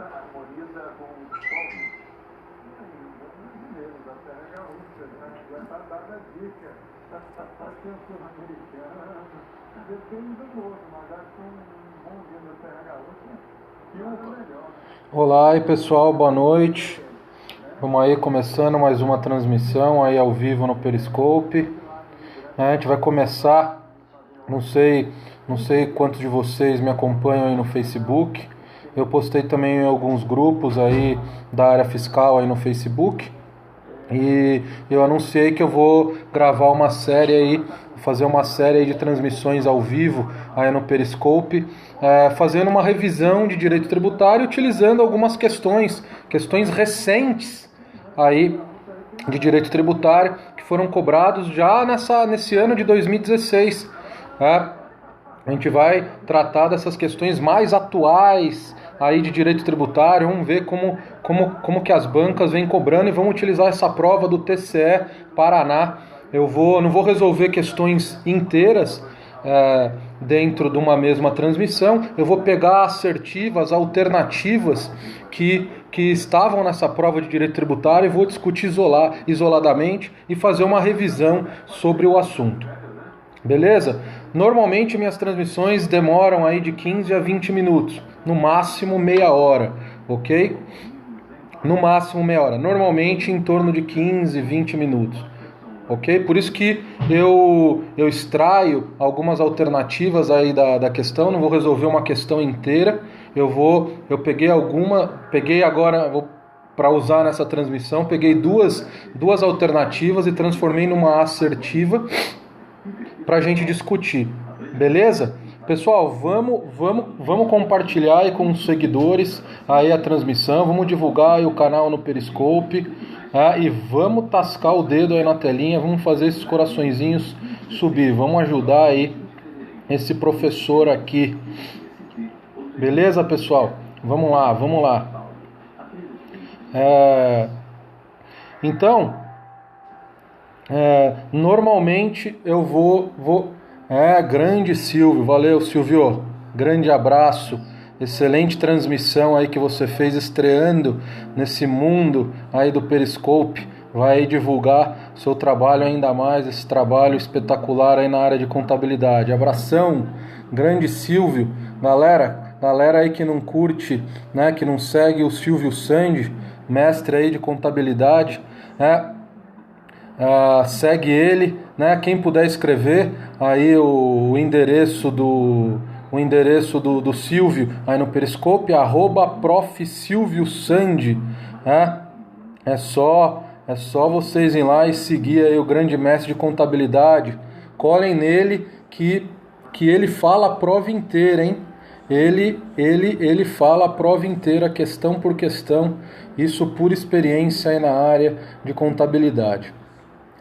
harmoniza com o Paulo. Brasileiro da Terra Gaúcha, já está dada a dica. Pode ser sul-americano, depende do moço, mas acho que um bom dia da Terra Gaúcha filma melhor. Olá aí pessoal, boa noite. Vamos aí começando mais uma transmissão aí ao vivo no Periscope. A gente vai começar, não sei quantos de vocês me acompanham aí no Facebook. Eu postei também em alguns grupos aí da área fiscal aí no Facebook. E eu anunciei que eu vou gravar uma série aí, fazer uma série aí de transmissões ao vivo aí no Periscope, fazendo uma revisão de direito tributário, utilizando algumas questões recentes aí de direito tributário que foram cobrados já nesse ano de 2016. A gente vai tratar dessas questões mais atuais aí de direito tributário. Vamos ver como que as bancas vêm cobrando e vão utilizar essa prova do TCE Paraná. Eu não vou resolver questões inteiras dentro de uma mesma transmissão. Eu vou pegar assertivas, alternativas que estavam nessa prova de direito tributário e vou discutir isoladamente e fazer uma revisão sobre o assunto. Beleza? Normalmente minhas transmissões demoram aí de 15 a 20 minutos, no máximo meia hora, ok? No máximo meia hora, normalmente em torno de 15, 20 minutos, ok? Por isso que eu extraio algumas alternativas aí da questão, não vou resolver uma questão inteira, eu peguei agora, para usar nessa transmissão, peguei duas alternativas e transformei numa assertiva, para a gente discutir, beleza? Pessoal, vamos compartilhar aí com os seguidores aí a transmissão, vamos divulgar aí o canal no Periscope, e vamos tascar o dedo aí na telinha, vamos fazer esses coraçõezinhos subir, vamos ajudar aí esse professor aqui, beleza, pessoal? Vamos lá. Então, normalmente eu vou... grande Silvio, valeu Silvio, grande abraço, excelente transmissão aí que você fez estreando nesse mundo aí do Periscope, vai divulgar seu trabalho ainda mais, esse trabalho espetacular aí na área de contabilidade. Abração, grande Silvio, galera aí que não curte, né, que não segue o Silvio Sandi, mestre aí de contabilidade, segue ele, né? Quem puder escrever aí o endereço do Silvio aí no Periscope, @prof. Silvio Sandi, né? É só vocês irem lá e seguir aí o grande mestre de contabilidade. Colhem nele que ele fala a prova inteira, hein? Ele fala a prova inteira, questão por questão, isso por experiência aí na área de contabilidade.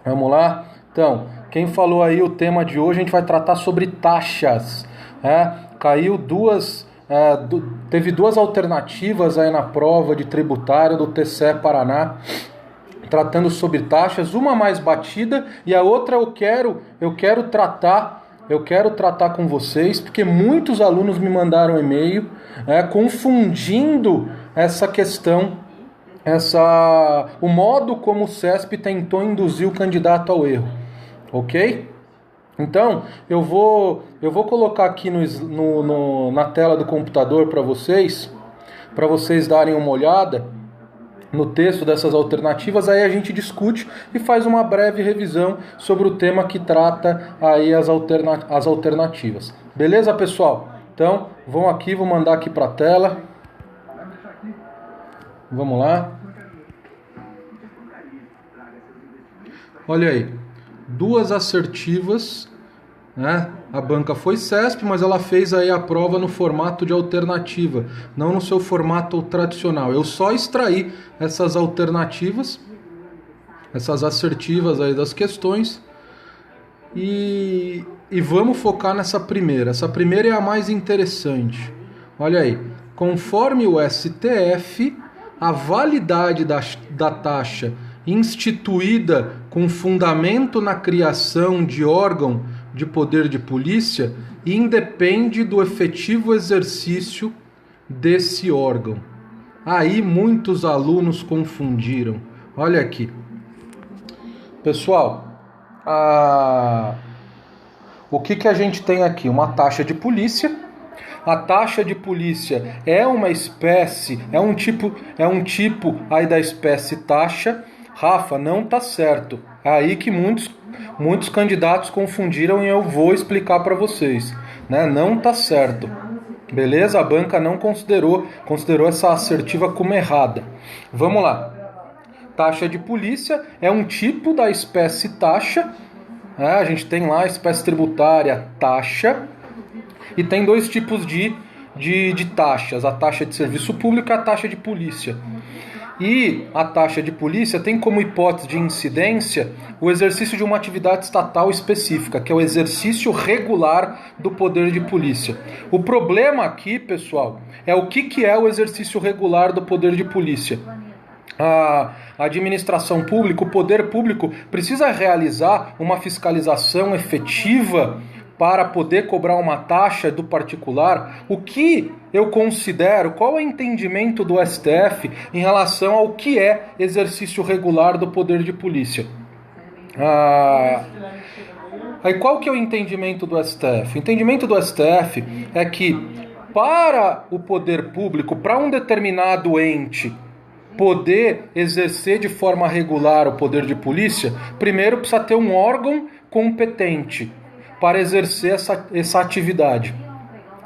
Vamos lá? Então, quem falou aí o tema de hoje, a gente vai tratar sobre taxas. Teve duas alternativas aí na prova de tributário do TCE Paraná, tratando sobre taxas, uma mais batida e a outra eu quero tratar com vocês, porque muitos alunos me mandaram e-mail confundindo essa questão, o modo como o CESP tentou induzir o candidato ao erro, ok? Então, eu vou colocar aqui na tela do computador para vocês darem uma olhada no texto dessas alternativas, aí a gente discute e faz uma breve revisão sobre o tema que trata aí as alternativas. Beleza, pessoal? Então, vou mandar aqui para a tela. Vamos lá. Olha aí, duas assertivas, né? A banca foi CESP, mas ela fez aí a prova no formato de alternativa, não no seu formato tradicional. Eu só extraí essas alternativas, essas assertivas aí das questões, e vamos focar nessa primeira. Essa primeira é a mais interessante. Olha aí, conforme o STF, a validade da taxa instituída com fundamento na criação de órgão de poder de polícia independe do efetivo exercício desse órgão. Aí muitos alunos confundiram. Olha aqui. Pessoal, o que a gente tem aqui? Uma taxa de polícia. A taxa de polícia é uma espécie, é um tipo aí da espécie taxa. Rafa, não tá certo. É aí que muitos candidatos confundiram e eu vou explicar para vocês, né? Não tá certo. Beleza? A banca não considerou essa assertiva como errada. Vamos lá. Taxa de polícia é um tipo da espécie taxa. A gente tem lá a espécie tributária taxa. E tem dois tipos de taxas. A taxa de serviço público e a taxa de polícia. E a taxa de polícia tem como hipótese de incidência o exercício de uma atividade estatal específica, que é o exercício regular do poder de polícia. O problema aqui, pessoal, é o que é o exercício regular do poder de polícia. A administração pública, o poder público, precisa realizar uma fiscalização efetiva para poder cobrar uma taxa do particular. O que eu considero, qual é o entendimento do STF em relação ao que é exercício regular do poder de polícia? Aí qual que é o entendimento do STF? O entendimento do STF é que para o poder público, para um determinado ente poder exercer de forma regular o poder de polícia, primeiro precisa ter um órgão competente para exercer essa atividade.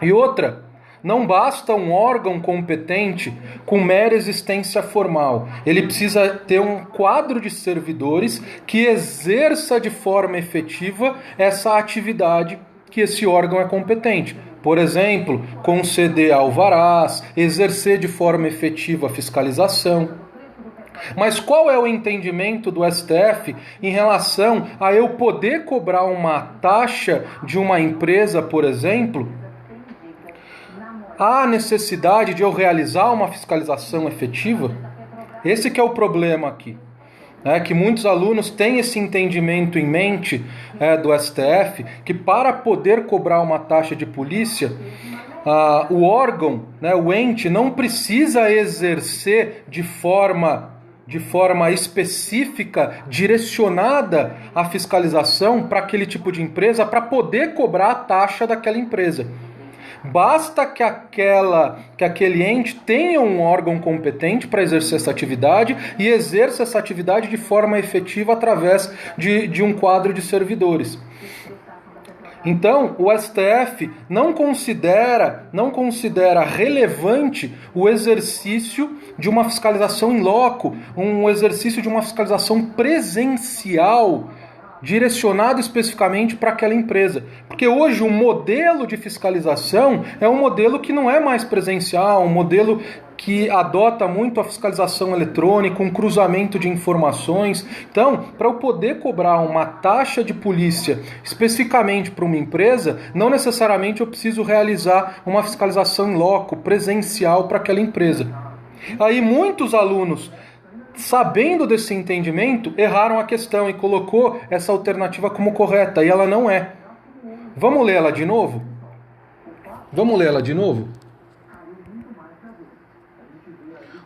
E outra, não basta um órgão competente com mera existência formal. Ele precisa ter um quadro de servidores que exerça de forma efetiva essa atividade que esse órgão é competente. Por exemplo, conceder alvarás, exercer de forma efetiva a fiscalização. Mas qual é o entendimento do STF em relação a eu poder cobrar uma taxa de uma empresa, por exemplo? Há necessidade de eu realizar uma fiscalização efetiva? Esse que é o problema aqui. Que muitos alunos têm esse entendimento em mente do STF, que para poder cobrar uma taxa de polícia, o órgão, o ente, não precisa exercer de forma específica, direcionada a fiscalização para aquele tipo de empresa, para poder cobrar a taxa daquela empresa. Basta que aquele ente tenha um órgão competente para exercer essa atividade e exerça essa atividade de forma efetiva através de um quadro de servidores. Então, o STF não considera relevante o exercício de uma fiscalização in loco, um exercício de uma fiscalização presencial, direcionado especificamente para aquela empresa. Porque hoje o modelo de fiscalização é um modelo que não é mais presencial, um modelo que adota muito a fiscalização eletrônica, um cruzamento de informações. Então, para eu poder cobrar uma taxa de polícia especificamente para uma empresa, não necessariamente eu preciso realizar uma fiscalização in loco, presencial para aquela empresa. Aí muitos alunos, sabendo desse entendimento, erraram a questão e colocou essa alternativa como correta, e ela não é. Vamos ler ela de novo?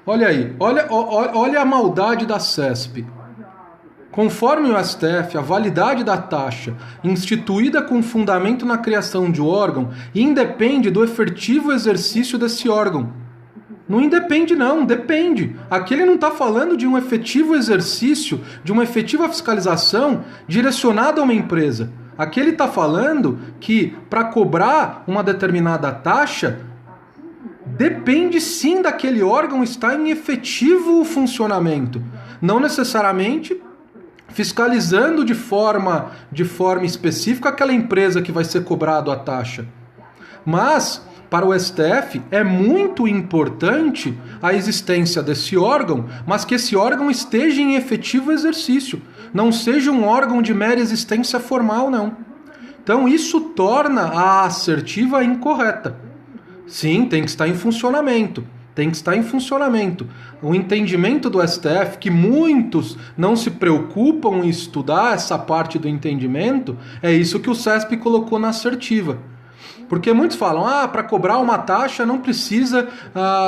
Olha aí, olha a maldade da CESP. Conforme o STF, a validade da taxa, instituída com fundamento na criação de órgão, independe do efetivo exercício desse órgão. Não independe não, depende. Aqui ele não está falando de um efetivo exercício, de uma efetiva fiscalização direcionada a uma empresa. Aqui ele está falando que para cobrar uma determinada taxa, depende sim daquele órgão estar em efetivo funcionamento. Não necessariamente fiscalizando de forma específica aquela empresa que vai ser cobrado a taxa. Mas para o STF é muito importante a existência desse órgão, mas que esse órgão esteja em efetivo exercício, não seja um órgão de mera existência formal, não. Então isso torna a assertiva incorreta. Sim, tem que estar em funcionamento. O entendimento do STF, que muitos não se preocupam em estudar essa parte do entendimento, é isso que o CESP colocou na assertiva. Porque muitos falam, para cobrar uma taxa não precisa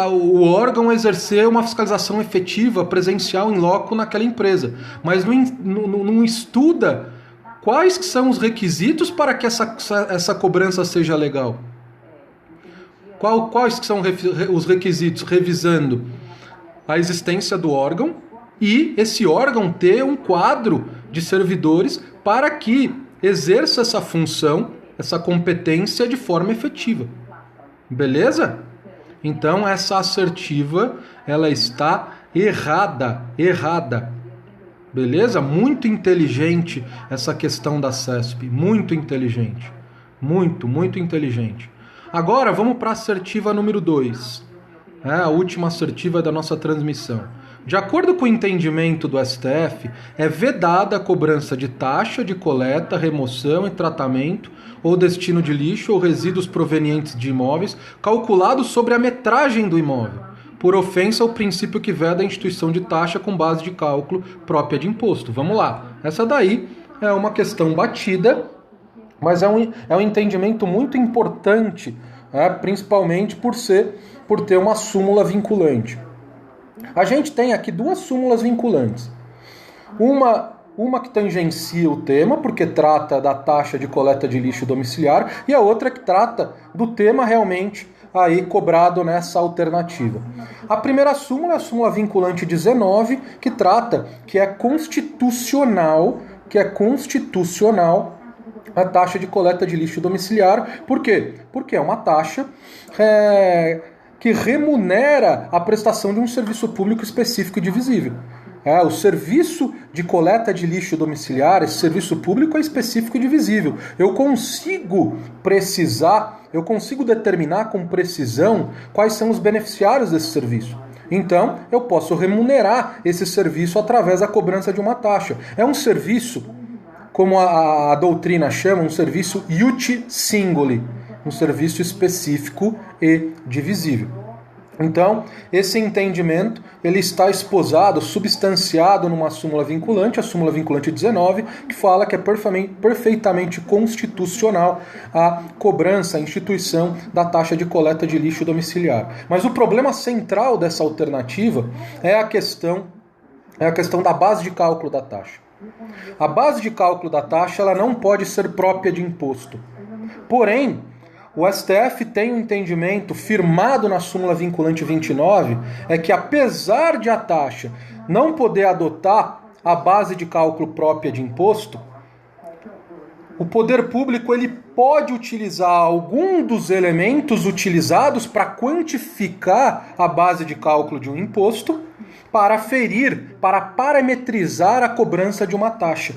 o órgão exercer uma fiscalização efetiva, presencial, em loco naquela empresa. Mas não estuda quais que são os requisitos para que essa cobrança seja legal. Quais que são os requisitos? Revisando a existência do órgão e esse órgão ter um quadro de servidores para que exerça essa função, essa competência de forma efetiva. Beleza? Então essa assertiva, ela está errada. Beleza? Muito inteligente essa questão da CESP, muito inteligente. Muito inteligente. Agora vamos para a assertiva número 2. A última assertiva da nossa transmissão. De acordo com o entendimento do STF, é vedada a cobrança de taxa de coleta, remoção e tratamento ou destino de lixo ou resíduos provenientes de imóveis calculados sobre a metragem do imóvel, por ofensa ao princípio que veda a instituição de taxa com base de cálculo própria de imposto. Vamos lá. Essa daí é uma questão batida, mas é um entendimento muito importante, principalmente por ter uma súmula vinculante. A gente tem aqui duas súmulas vinculantes. Uma que tangencia o tema, porque trata da taxa de coleta de lixo domiciliar, e a outra que trata do tema realmente aí cobrado nessa alternativa. A primeira súmula é a súmula vinculante 19, que trata que é constitucional a taxa de coleta de lixo domiciliar. Por quê? Porque é uma taxa que remunera a prestação de um serviço público específico e divisível. O serviço de coleta de lixo domiciliar, esse serviço público é específico e divisível. Eu consigo determinar com precisão quais são os beneficiários desse serviço. Então, eu posso remunerar esse serviço através da cobrança de uma taxa. É um serviço, como a doutrina chama, um serviço iuti singuli, um serviço específico e divisível. Então, esse entendimento ele está esposado, substanciado numa súmula vinculante, a súmula vinculante 19, que fala que é perfeitamente constitucional a cobrança, a instituição da taxa de coleta de lixo domiciliar. Mas o problema central dessa alternativa é a questão da base de cálculo da taxa. A base de cálculo da taxa ela não pode ser própria de imposto. Porém, o STF tem um entendimento firmado na súmula vinculante 29, é que apesar de a taxa não poder adotar a base de cálculo própria de imposto, o poder público ele pode utilizar algum dos elementos utilizados para quantificar a base de cálculo de um imposto para aferir, para parametrizar a cobrança de uma taxa.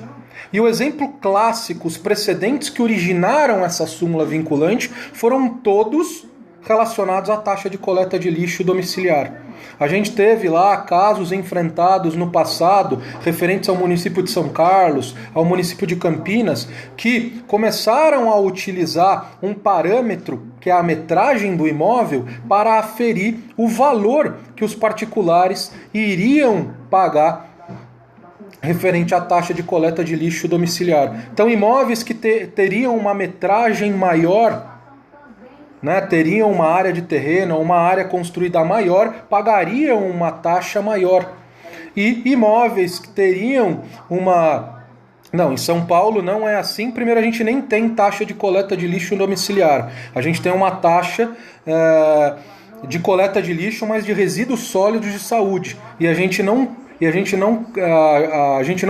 E o exemplo clássico, os precedentes que originaram essa súmula vinculante foram todos relacionados à taxa de coleta de lixo domiciliar. A gente teve lá casos enfrentados no passado, referentes ao município de São Carlos, ao município de Campinas, que começaram a utilizar um parâmetro, que é a metragem do imóvel, para aferir o valor que os particulares iriam pagar referente à taxa de coleta de lixo domiciliar. Então, imóveis que teriam uma metragem maior, teriam uma área de terreno, uma área construída maior, pagariam uma taxa maior. E imóveis que teriam uma... Não, em São Paulo não é assim. Primeiro, a gente nem tem taxa de coleta de lixo domiciliar. A gente tem uma taxa de coleta de lixo, mas de resíduos sólidos de saúde. E a gente não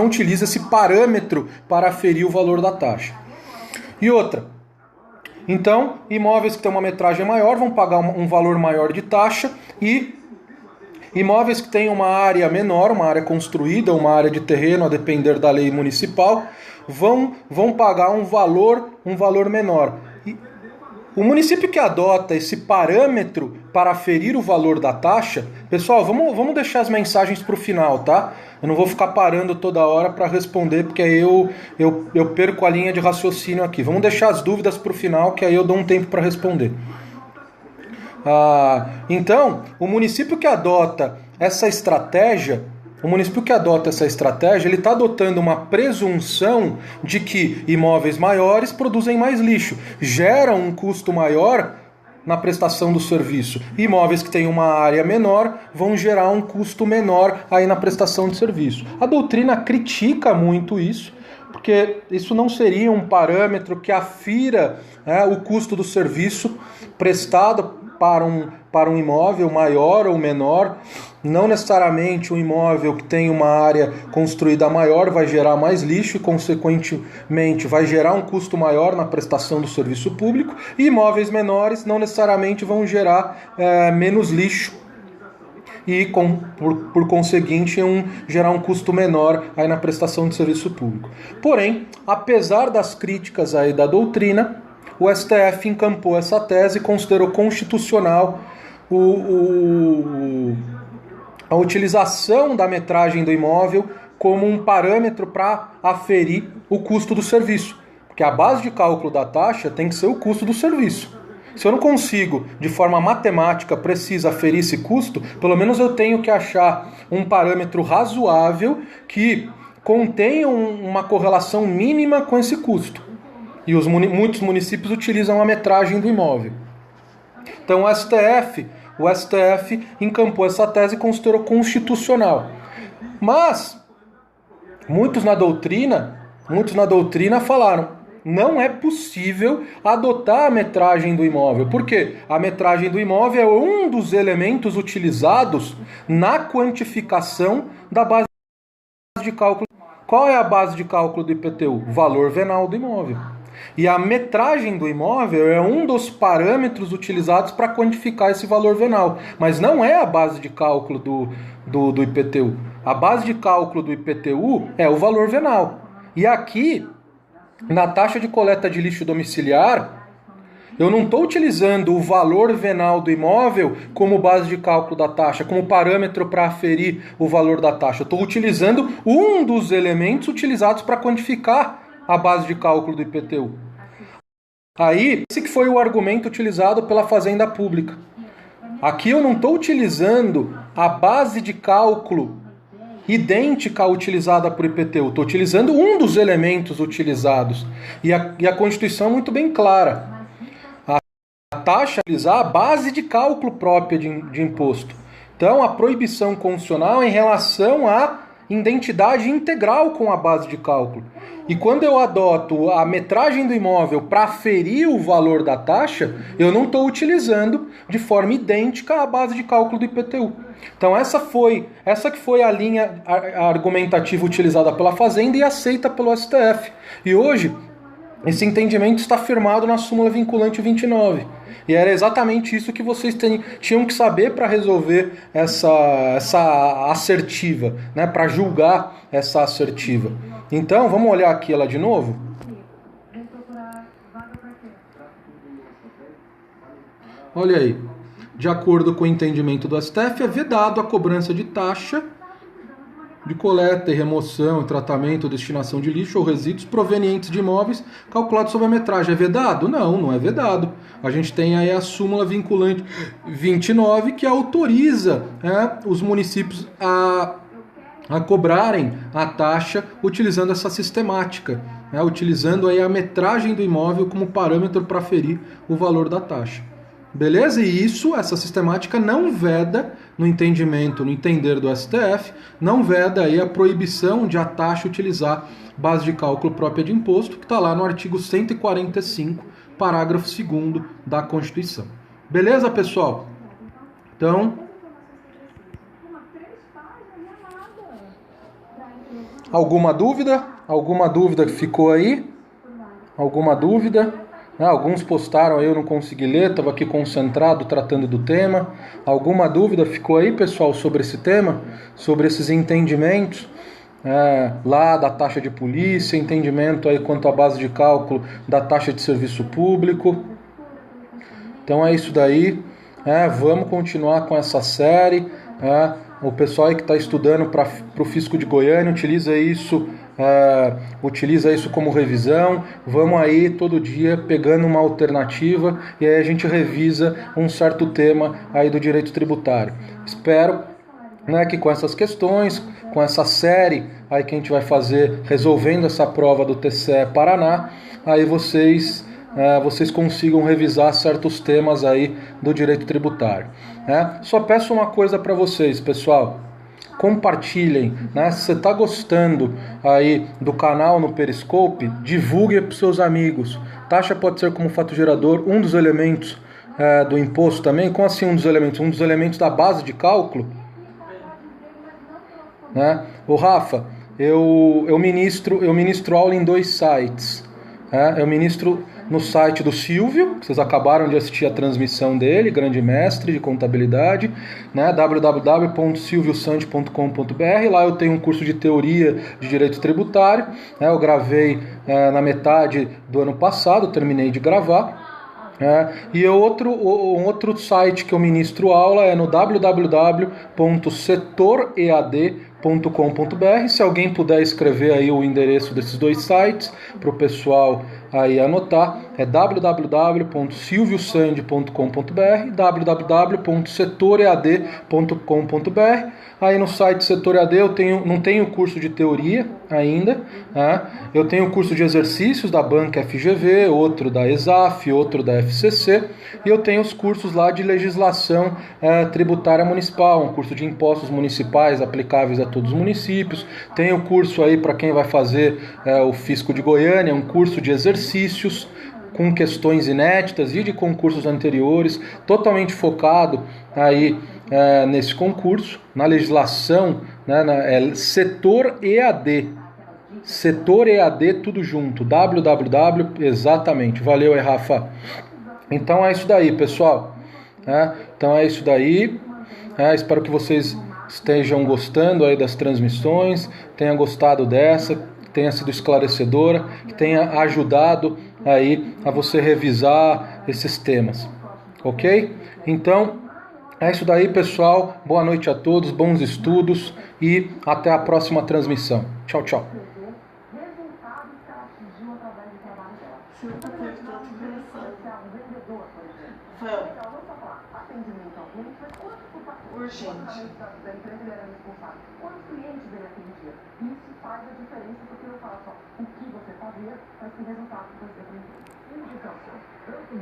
utiliza esse parâmetro para aferir o valor da taxa. E outra, então, imóveis que têm uma metragem maior vão pagar um valor maior de taxa, e imóveis que têm uma área menor, uma área construída, uma área de terreno, a depender da lei municipal, vão pagar um valor menor. O município que adota esse parâmetro para aferir o valor da taxa... Pessoal, vamos deixar as mensagens para o final, tá? Eu não vou ficar parando toda hora para responder, porque aí eu perco a linha de raciocínio aqui. Vamos deixar as dúvidas para o final, que aí eu dou um tempo para responder. Então, o município que adota essa estratégia O município que adota essa estratégia, ele está adotando uma presunção de que imóveis maiores produzem mais lixo, geram um custo maior na prestação do serviço. Imóveis que têm uma área menor vão gerar um custo menor aí na prestação de serviço. A doutrina critica muito isso, porque isso não seria um parâmetro que afira o custo do serviço prestado para um imóvel maior ou menor. Não necessariamente um imóvel que tem uma área construída maior vai gerar mais lixo e, consequentemente, vai gerar um custo maior na prestação do serviço público. E imóveis menores não necessariamente vão gerar menos lixo e, por conseguinte, gerar um custo menor aí na prestação de serviço público. Porém, apesar das críticas aí da doutrina, o STF encampou essa tese e considerou constitucional a utilização da metragem do imóvel como um parâmetro para aferir o custo do serviço. Porque a base de cálculo da taxa tem que ser o custo do serviço. Se eu não consigo, de forma matemática precisa, aferir esse custo, pelo menos eu tenho que achar um parâmetro razoável que contenha uma correlação mínima com esse custo. E muitos municípios utilizam a metragem do imóvel. Então o STF encampou essa tese e considerou constitucional. Mas muitos na doutrina falaram: não é possível adotar a metragem do imóvel. Por quê? A metragem do imóvel é um dos elementos utilizados na quantificação da base de cálculo. Qual é a base de cálculo do IPTU? O valor venal do imóvel. E a metragem do imóvel é um dos parâmetros utilizados para quantificar esse valor venal. Mas não é a base de cálculo do IPTU. A base de cálculo do IPTU é o valor venal. E aqui, na taxa de coleta de lixo domiciliar, eu não estou utilizando o valor venal do imóvel como base de cálculo da taxa, como parâmetro para aferir o valor da taxa. Eu estou utilizando um dos elementos utilizados para quantificar a base de cálculo do IPTU. Aí, esse que foi o argumento utilizado pela Fazenda Pública. Aqui eu não estou utilizando a base de cálculo idêntica à utilizada por IPTU. Estou utilizando um dos elementos utilizados. E a Constituição é muito bem clara. A taxa é utilizar a base de cálculo própria de imposto. Então, a proibição constitucional é em relação à identidade integral com a base de cálculo. E quando eu adoto a metragem do imóvel para aferir o valor da taxa, eu não estou utilizando de forma idêntica a base de cálculo do IPTU. Então essa que foi a linha argumentativa utilizada pela Fazenda e aceita pelo STF. E hoje, esse entendimento está firmado na súmula vinculante 29. E era exatamente isso que vocês tinham que saber para resolver essa assertiva, né? Para julgar essa assertiva. Então, vamos olhar aqui ela de novo? Olha aí. De acordo com o entendimento do STF, é vedado a cobrança de taxa de coleta e remoção, tratamento, destinação de lixo ou resíduos provenientes de imóveis calculados sobre a metragem. É vedado? Não, não é vedado. A gente tem aí a súmula vinculante 29 que autoriza os municípios a cobrarem a taxa utilizando essa sistemática, utilizando aí a metragem do imóvel como parâmetro para aferir o valor da taxa. Beleza? E essa sistemática não veda, no entender do STF, não veda aí a proibição de a taxa utilizar base de cálculo própria de imposto, que está lá no artigo 145, parágrafo 2º da Constituição. Beleza, pessoal? Então, alguma dúvida? Alguma dúvida que ficou aí? Alguma dúvida? Alguns postaram aí, eu não consegui ler, estava aqui concentrado tratando do tema. Alguma dúvida ficou aí, pessoal, sobre esse tema? Sobre esses entendimentos lá da taxa de polícia, entendimento aí quanto à base de cálculo da taxa de serviço público. Então é isso daí. Vamos continuar com essa série. O pessoal aí que está estudando para o Fisco de Goiânia, utiliza isso como revisão. Vamos aí todo dia pegando uma alternativa e aí a gente revisa um certo tema aí do direito tributário. Espero né, que com essas questões, com essa série aí que a gente vai fazer resolvendo essa prova do TCE Paraná, aí vocês consigam revisar certos temas aí do direito tributário, né? Só peço uma coisa para vocês, pessoal. Compartilhem, né? Se você está gostando aí do canal no Periscope, divulgue para os seus amigos. Taxa pode ser como fato gerador um dos elementos do imposto também. Como assim um dos elementos? Um dos elementos da base de cálculo, né? O Rafa, eu ministro aula em 2 sites. Eu ministro no site do Silvio, que vocês acabaram de assistir a transmissão dele, grande mestre de contabilidade, né? www.silviosante.com.br. Lá eu tenho um curso de teoria de direito tributário, né? Eu gravei na metade do ano passado, terminei de gravar. E um outro site que eu ministro aula é no www.setoread.com.br. Se alguém puder escrever aí o endereço desses 2 sites para o pessoal aí anotar, é www.silviosande.com.br, www.setoread.com.br. Aí no site Setor EAD não tenho curso de teoria ainda, né? Eu tenho curso de exercícios da Banca FGV, outro da ESAF, outro da FCC, e eu tenho os cursos lá de legislação tributária municipal, um curso de impostos municipais aplicáveis a todos os municípios. Tenho curso aí para quem vai fazer o Fisco de Goiânia, um curso de exercícios com questões inéditas e de concursos anteriores, totalmente focado aí nesse concurso, na legislação, né, Setor EAD. Setor EAD, tudo junto, www, exatamente. Valeu aí, Rafa. Então é isso daí, pessoal. Então é isso daí. Espero que vocês estejam gostando aí das transmissões, tenham gostado dessa, tenha sido esclarecedora, que tenha ajudado aí a você revisar esses temas, ok? Então, é isso daí, pessoal. Boa noite a todos, bons estudos e até a próxima transmissão. Tchau, tchau. Urgente. Isso faz a diferença porque eu faço o que você fazia, mas que resultado você tem.